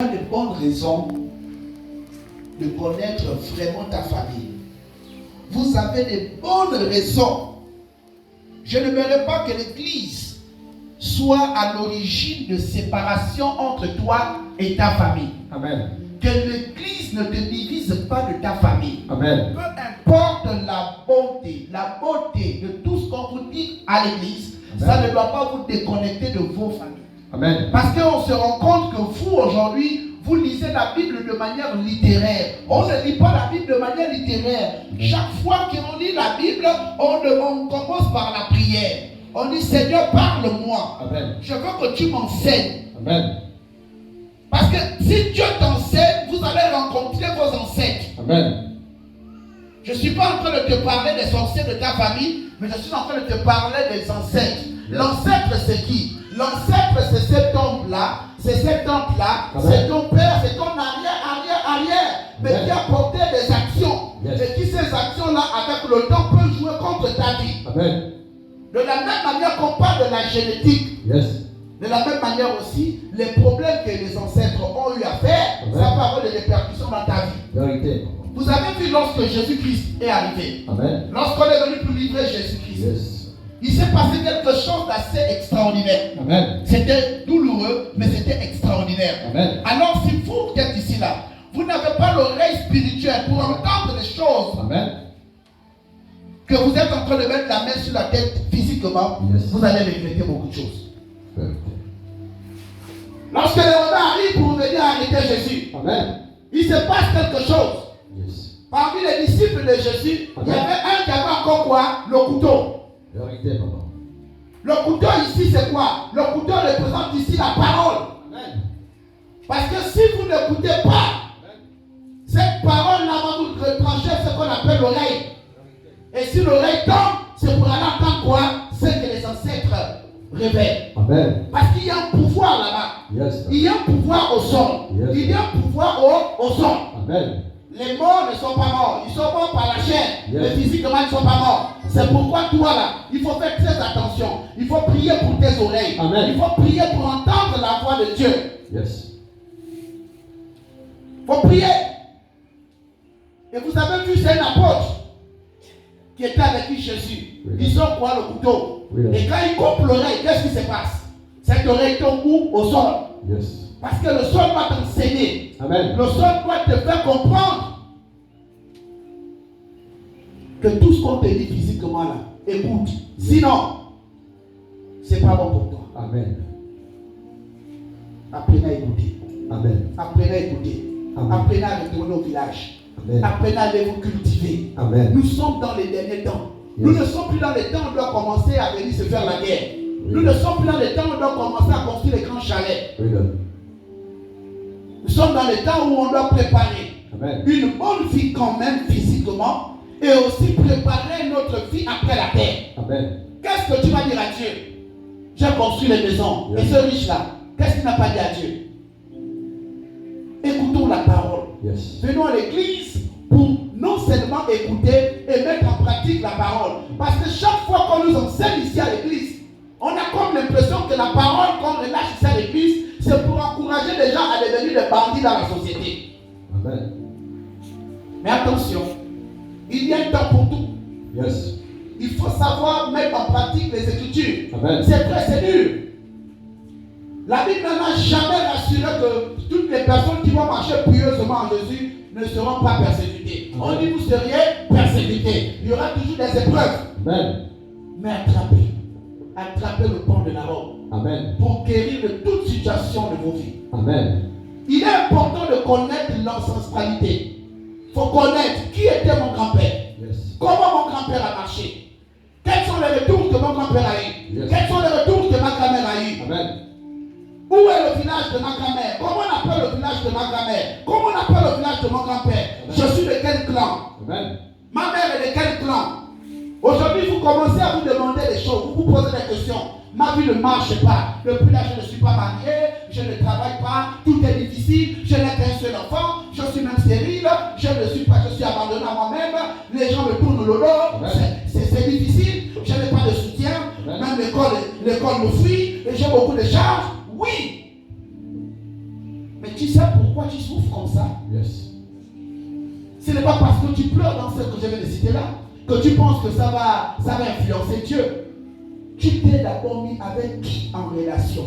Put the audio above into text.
de bonnes raisons de connaître vraiment ta famille. Vous avez de bonnes raisons. Je n'aimerais pas que l'Église soit à l'origine de séparation entre toi et ta famille. Amen. Que l'Église ne te divise pas de ta famille. Amen. Peu importe la beauté de tout ce qu'on vous dit à l'Église, ça ne doit pas vous déconnecter de vos familles. Amen. Parce qu'on se rend compte que vous, aujourd'hui, vous lisez la Bible de manière littéraire. On ne lit pas la Bible de manière littéraire. Chaque fois qu'on lit la Bible, on commence par la prière. On dit, Seigneur, parle-moi. Amen. Je veux que tu m'enseignes. Amen. Parce que si Dieu t'enseigne, vous allez rencontrer vos ancêtres. Amen. Je ne suis pas en train de te parler des sorciers de ta famille, mais je suis en train de te parler des ancêtres. L'ancêtre, c'est qui? L'ancêtre, c'est cet homme-là, c'est cet homme-là, c'est ton père, c'est ton arrière, mais qui a porté des actions. Et qui ces actions-là, avec le temps, peuvent jouer contre ta vie. Amen. De la même manière qu'on parle de la génétique, de la même manière aussi, les problèmes que les ancêtres ont eu à faire, ça va avoir des répercussions dans ta vie. Vérité. Vous avez vu lorsque Jésus-Christ est arrivé, Amen. lorsqu'on est venu pour livrer Jésus-Christ, il s'est passé quelque chose d'assez extraordinaire. Amen. C'était douloureux, mais c'était extraordinaire. Amen. Alors si vous êtes ici là, vous n'avez pas l'oreille spirituelle pour entendre des choses. Amen. Que vous êtes en train de mettre la main sur la tête physiquement, vous allez regretter beaucoup de choses. Lorsque les Romains arrivent pour venir arrêter Jésus, Amen. il se passe quelque chose. Parmi les disciples de Jésus, il y avait un qui avait encore quoi? Le couteau. Vérité, papa. Le couteau ici, c'est quoi? Le couteau représente ici la parole. Amen. Parce que si vous n'écoutez pas, cette parole-là va vous retrancher ce qu'on appelle l'oreille. Et si l'oreille tombe, c'est pour aller entendre quoi? Ce que les ancêtres révèlent. Amen. Parce qu'il y a un pouvoir là-bas. Il y a un pouvoir au son. Il y a un pouvoir au son. Amen. Les morts ne sont pas morts. Ils sont morts par la chair. Mais physiquement, ils ne sont pas morts. C'est pourquoi toi là, il faut faire très attention. Il faut prier pour tes oreilles. Amen. Il faut prier pour entendre la voix de Dieu. Il faut prier. Et vous avez vu, c'est un apôtre qui était avec Jésus. Ils ont quoi? Le couteau. Et quand il coupe l'oreille, qu'est-ce qui se passe? Cette oreille tombe où? Au sol. Parce que le sol doit t'enseigner. Amen. Le sol doit te faire comprendre que tout ce qu'on te dit physiquement là, écoute. Sinon, c'est pas bon pour toi. Amen. Apprenez à écouter. Amen. Apprenez à écouter. Apprenez à retourner au village. Amen. Apprenez à aller vous cultiver. Amen. Nous sommes dans les derniers temps. Nous ne sommes plus dans les temps où on doit commencer à venir se faire la guerre. Nous ne sommes plus dans les temps où on doit commencer à construire les grands chalets. Nous sommes dans les temps où on doit préparer une bonne vie quand même physiquement et aussi préparer notre vie après la terre. Amen. Qu'est-ce que tu vas dire à Dieu? J'ai construit les maisons. Et ce riche-là, qu'est-ce qu'il n'a pas dit à Dieu? Écoutons la parole. Venons à l'église pour non seulement écouter et mettre en pratique la parole. Parce que chaque fois qu'on nous enseigne ici à l'église, on a comme l'impression que la parole qu'on relâche ici à l'église, c'est pour encourager les gens à devenir des bandits dans la société. Amen. Mais attention, il y a un temps pour tout. Il faut savoir mettre en pratique les Écritures. Amen. C'est vrai, c'est dur. La Bible n'a jamais rassuré que toutes les personnes qui vont marcher pieusement en Jésus ne seront pas persécutées. On dit vous seriez persécutés. Il y aura toujours des épreuves. Amen. Mais attrapez le pont de la robe. Amen. Pour guérir de toute situation de vos vies. Amen. Il est important de connaître l'ancestralité. Il faut connaître qui était mon grand-père. Comment mon grand-père a marché. Quels sont les retours que mon grand-père a eu. Quels sont les retours que ma grand-mère a eu. Amen. Où est le village de ma grand-mère? Comment on appelle le village de ma grand-mère? Comment on appelle le village de mon grand-père? Je suis de quel clan? Amen. Ma mère est de quel clan? Aujourd'hui, vous commencez à vous demander des choses. Vous vous posez des questions. Ma vie ne marche pas. Depuis là, je ne suis pas marié. Je ne travaille pas. Tout est difficile. Je n'ai qu'un seul enfant. Je suis même stérile. Je ne suis pas. Je suis abandonné à moi-même. Les gens me tournent le dos. C'est difficile. Je n'ai pas de soutien. Même l'école me fuit. Et j'ai beaucoup de charges. Oui. Mais tu sais pourquoi tu souffres comme ça. Yes. Ce n'est pas parce que tu pleures dans ce que je viens de citer là que tu penses que ça va influencer Dieu. Tu t'es d'abord mis avec qui en relation?